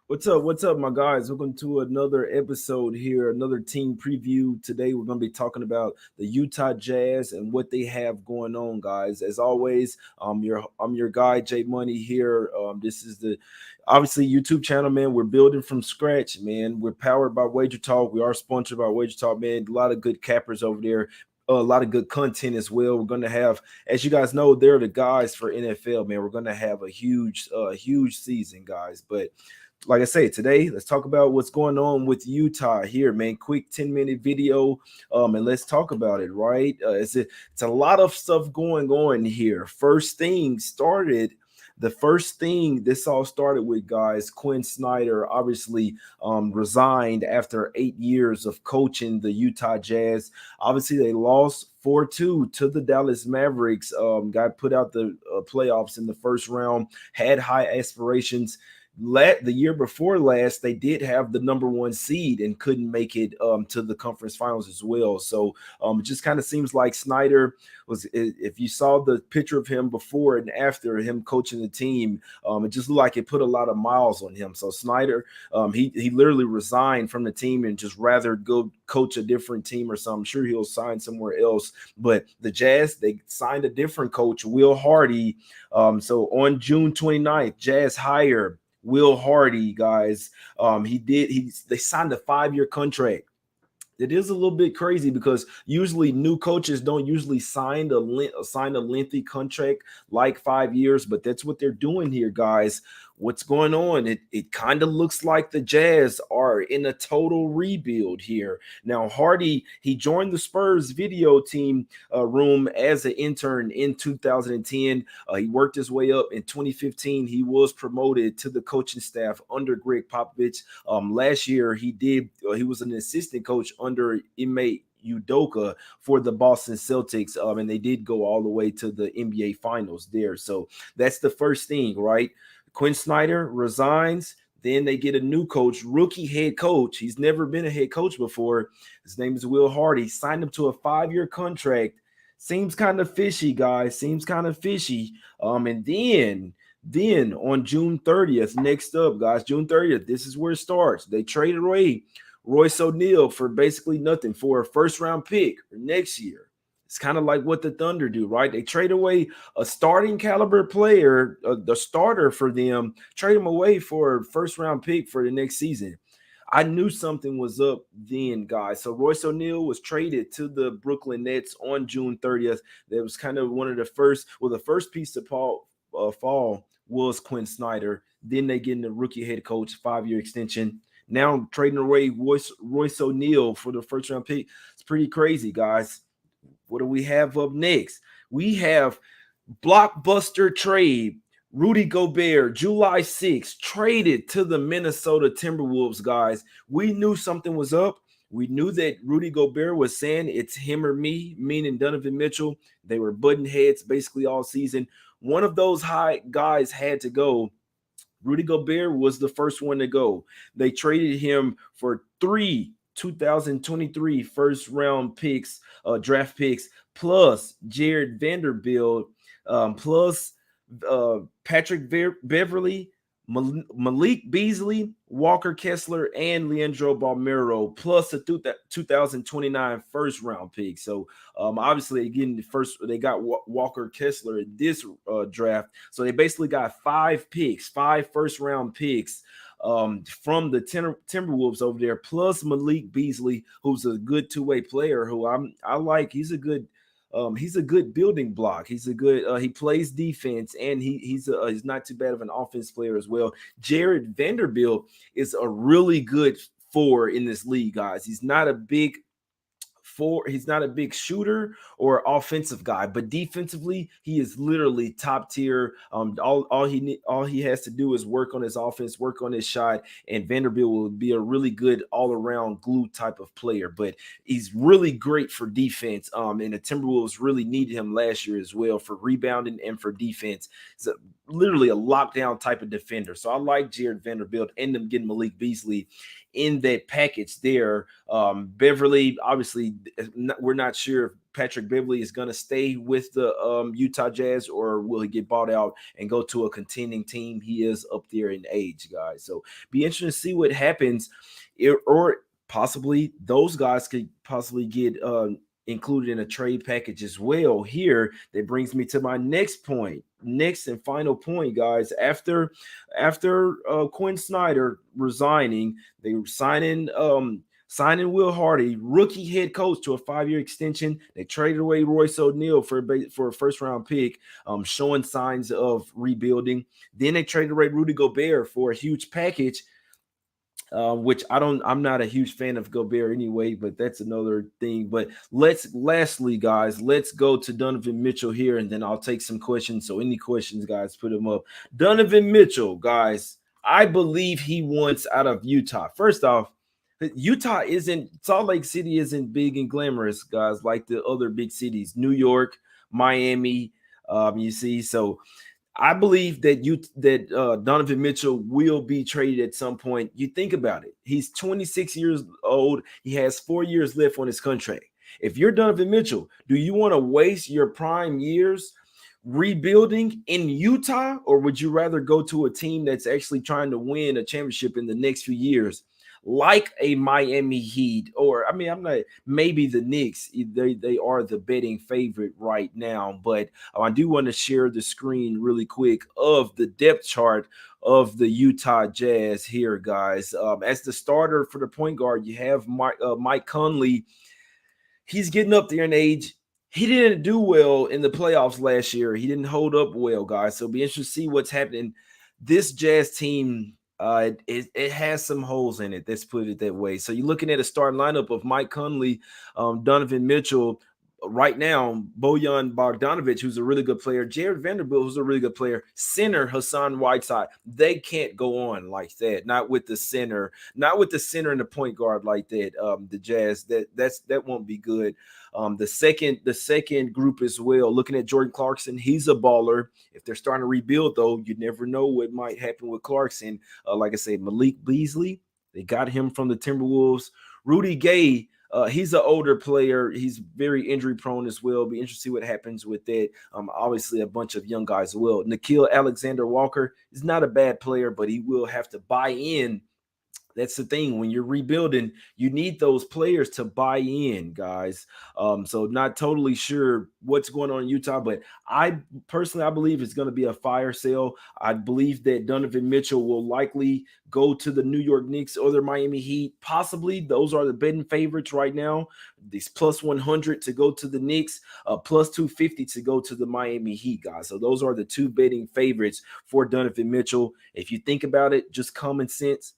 What's up? What's up, my guys? Welcome to another episode here, another team preview. Today, we're going to be talking about the Utah Jazz and what they have going on, guys. As always, I'm your guy Jay Money here. This is the obviously YouTube channel, man. We're building from scratch, man. We're powered by Wager Talk. We are sponsored by Wager Talk, man. A lot of good cappers over there. A lot of good content as well. We're going to have, as you guys know, they're the guys for NFL, man. We're going to have a huge season, guys. But like I say, today let's talk about what's going on with Utah here, man. Quick 10-minute video, and let's talk about it. Right, it's a lot of stuff going on here. The first thing this all started with, guys. Quinn Snyder obviously resigned after 8 years of coaching the Utah Jazz. Obviously, they lost 4-2 to the Dallas Mavericks. Got put out the playoffs in the first round. Had high aspirations. The year before last, they did have the number one seed and couldn't make it to the conference finals as well. So it just kind of seems like Snyder was, if you saw the picture of him before and after him coaching the team, it just looked like it put a lot of miles on him. So Snyder, he literally resigned from the team and just rather go coach a different team or something. I'm sure he'll sign somewhere else. But the Jazz, they signed a different coach, Will Hardy. So on June 29th, Jazz hired Will Hardy, guys. They signed a 5-year contract. It is a little bit crazy because usually new coaches don't usually sign a lengthy contract like 5 years, but that's what they're doing here, guys. What's going on? It kind of looks like the Jazz are in a total rebuild here. Now, Hardy, he joined the Spurs video team room as an intern in 2010. He worked his way up in 2015. He was promoted to the coaching staff under Greg Popovich. Last year, he was an assistant coach under Ime Udoka for the Boston Celtics, and they did go all the way to the NBA Finals there. So that's the first thing, right? Quinn Snyder resigns. Then they get a new coach, rookie head coach. He's never been a head coach before. His name is Will Hardy. Signed him to a 5-year contract. Seems kind of fishy, guys. Seems kind of fishy. And then on June 30th, next up, guys, June 30th, this is where it starts. They traded away Royce O'Neal for basically nothing for a first round pick for next year. It's kind of like what the Thunder do, right? They trade away a starting caliber player, the starter for them, trade him away for a first round pick for the next season. I knew something was up then, guys. So Royce O'Neal was traded to the Brooklyn Nets on June 30th. That was kind of one of the first, well, the first piece to fall was Quinn Snyder. Then they get in the rookie head coach, 5-year extension. Now trading away Royce O'Neal for the first round pick. It's pretty crazy, guys. What do we have up next? We have blockbuster trade. Rudy Gobert, July 6th, traded to the Minnesota Timberwolves, guys. We knew something was up. We knew that Rudy Gobert was saying it's him or me, meaning Donovan Mitchell. They were button heads basically all season. One of those high guys had to go. Rudy Gobert was the first one to go. They traded him for 2023 first round picks, draft picks, plus Jared Vanderbilt, plus Patrick Beverly, Malik Beasley, Walker Kessler, and Leandro Balmero, plus a 2029 first round pick. So obviously, again, they got Walker Kessler in this draft. So they basically got 5 picks, 5 first round picks from the Timberwolves over there, plus Malik Beasley, who's a good two-way player. Who I like. He's a good building block. He's a good. He plays defense, and he's not too bad of an offense player as well. Jared Vanderbilt is a really good 4 in this league, guys. He's not a big shooter or offensive guy, but defensively he is literally top tier. All he has to do is work on his offense, work on his shot, and Vanderbilt will be a really good all around glue type of player. But he's really great for defense. And the Timberwolves really needed him last year as well for rebounding and for defense. So literally a lockdown type of defender. So I like Jared Vanderbilt and them getting Malik Beasley in that package there. Beverly, obviously, we're not sure if Patrick Beverly is going to stay with the Utah Jazz, or will he get bought out and go to a contending team? He is up there in age, guys. So be interesting to see what happens, or possibly those guys could possibly get included in a trade package as well. Here, that brings me to my next and final point, guys. After Quinn Snyder resigning, they were signing Will Hardy, rookie head coach, to a 5-year extension. They traded away Royce O'Neal for a first-round pick, showing signs of rebuilding. Then they traded away Rudy Gobert for a huge package, which I'm not a huge fan of Gobert anyway, but that's another thing. But lastly, guys, let's go to Donovan Mitchell here, and then I'll take some questions. So any questions, guys, put them up. Donovan Mitchell, guys, I believe he wants out of Utah. First off, Salt Lake City isn't big and glamorous, guys, like the other big cities, New York, Miami, you see. So I believe that Donovan Mitchell will be traded at some point. You think about it. He's 26 years old. He has 4 years left on his contract. If you're Donovan Mitchell, do you want to waste your prime years rebuilding in Utah, or would you rather go to a team that's actually trying to win a championship in the next few years, like a Miami Heat, or maybe the Knicks? They are the betting favorite right now, but I do want to share the screen really quick of the depth chart of the Utah Jazz here, guys. As the starter for the point guard, you have Mike Conley. He's getting up there in age. He didn't do well in the playoffs last year. He didn't hold up well, guys. So it'll be interesting to see what's happening. This Jazz team, it has some holes in it. Let's put it that way. So you're looking at a starting lineup of Mike Conley, Donovan Mitchell. Right now, Bojan Bogdanovic, who's a really good player, Jared Vanderbilt, who's a really good player, center Hassan Whiteside. They can't go on like that. Not with the center and the point guard like that. The Jazz, that won't be good. The second group as well, looking at Jordan Clarkson, he's a baller. If they're starting to rebuild, though, you never know what might happen with Clarkson. Like I said, Malik Beasley, they got him from the Timberwolves. Rudy Gay, he's an older player. He's very injury prone as well. Be interested to see what happens with that. Obviously, a bunch of young guys as well. Nickeil Alexander-Walker is not a bad player, but he will have to buy in. That's the thing. When you're rebuilding, you need those players to buy in, guys. So not totally sure what's going on in Utah, but I believe it's going to be a fire sale. I believe that Donovan Mitchell will likely go to the New York Knicks or the Miami Heat. Possibly. Those are the betting favorites right now. These plus 100 to go to the Knicks, plus 250 to go to the Miami Heat, guys. So those are the two betting favorites for Donovan Mitchell. If you think about it, just common sense.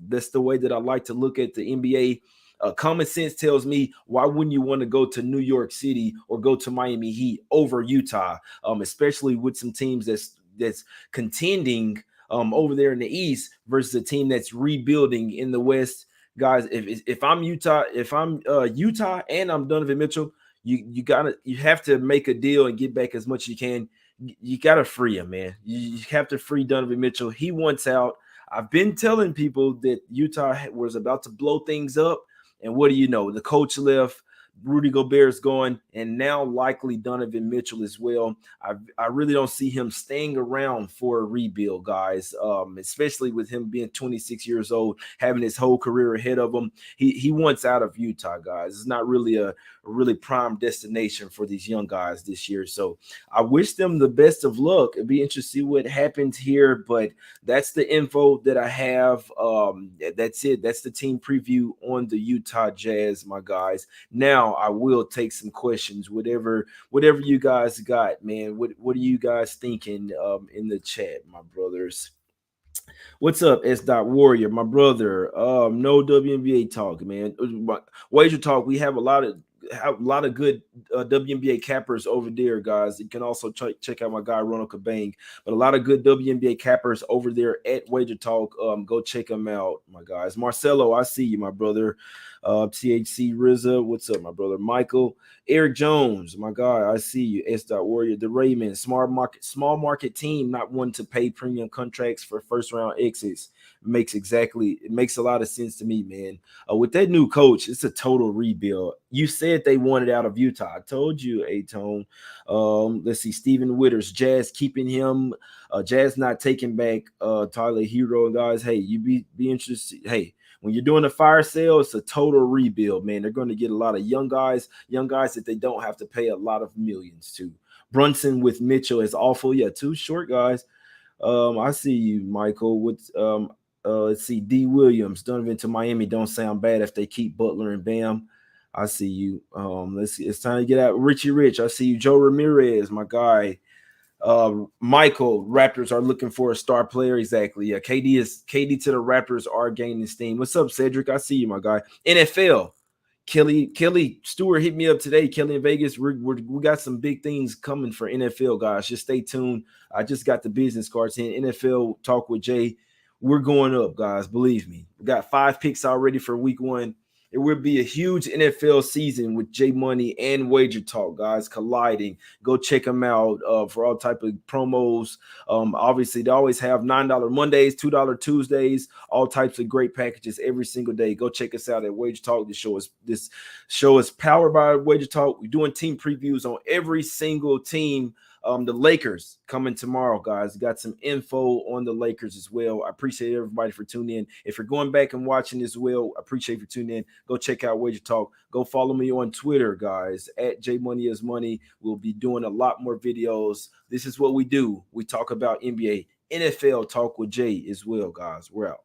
That's the way that I like to look at the NBA. Common sense tells me, why wouldn't you want to go to New York City or go to Miami Heat over Utah, especially with some teams that's contending over there in the East versus a team that's rebuilding in the West, guys. If I'm Utah and I'm Donovan Mitchell, you have to make a deal and get back as much as you can. You got to free him, man. You have to free Donovan Mitchell. He wants out. I've been telling people that Utah was about to blow things up, and what do you know? The coach left, Rudy Gobert is going, and now likely Donovan Mitchell as well. I really don't see him staying around for a rebuild, guys, especially with him being 26 years old, having his whole career ahead of him. He wants out of Utah, guys. It's not really a really prime destination for these young guys this year. So I wish them the best of luck. It'd be interesting to see what happens here, but that's the info that I have. That's it. That's the team preview on the Utah Jazz, my guys. Now I will take some questions, whatever you guys got, man. What are you guys thinking in the chat, my brothers? What's up, S. Warrior, my brother? No WNBA talk, man. Wager talk. We have a lot of good WNBA cappers over there, guys. You can also check out my guy Ronald Cabang, but a lot of good WNBA cappers over there at Wager Talk. Go check them out, my guys. Marcelo, I see you, my brother. THC Rizza, what's up, my brother? Michael, Eric Jones, my guy, I see you. S. Warrior, the Raymond, small market team, not one to pay premium contracts for first round exits. It makes a lot of sense to me, man. With that new coach, it's a total rebuild. You said they wanted out of Utah. I told you, A-Tone. Let's see, Steven Witters, Jazz keeping him. Jazz not taking back Tyler Hero, guys. Hey, you be interested. Hey, when you're doing a fire sale, it's a total rebuild, man. They're going to get a lot of young guys that they don't have to pay a lot of millions to. Brunson with Mitchell is awful. Yeah, two short guys. I see you, Michael. Let's see, D. Williams, Donovan to Miami. Don't sound bad if they keep Butler and Bam. I see you. Let's see. It's time to get out. Richie Rich. I see you. Joe Ramirez, my guy. Michael, Raptors are looking for a star player. Exactly. Yeah, KD to the Raptors are gaining steam. What's up, Cedric? I see you, my guy. NFL. Kelly Stewart hit me up today. Kelly in Vegas. We got some big things coming for NFL, guys. Just stay tuned. I just got the business cards in. NFL Talk with Jay. We're going up, guys. Believe me. We got 5 picks already for week 1. It will be a huge NFL season with J Money and Wager Talk, guys, colliding. Go check them out for all type of promos. Obviously, they always have $9 Mondays, $2 Tuesdays, all types of great packages every single day. Go check us out at Wager Talk. This show is powered by Wager Talk. We're doing team previews on every single team. The Lakers coming tomorrow, guys. Got some info on the Lakers as well. I appreciate everybody for tuning in. If you're going back and watching as well, I appreciate you for tuning in. Go check out Wager Talk. Go follow me on Twitter, guys, at JMoneyIsMoney. We'll be doing a lot more videos. This is what we do. We talk about NBA, NFL Talk with Jay as well, guys. We're out.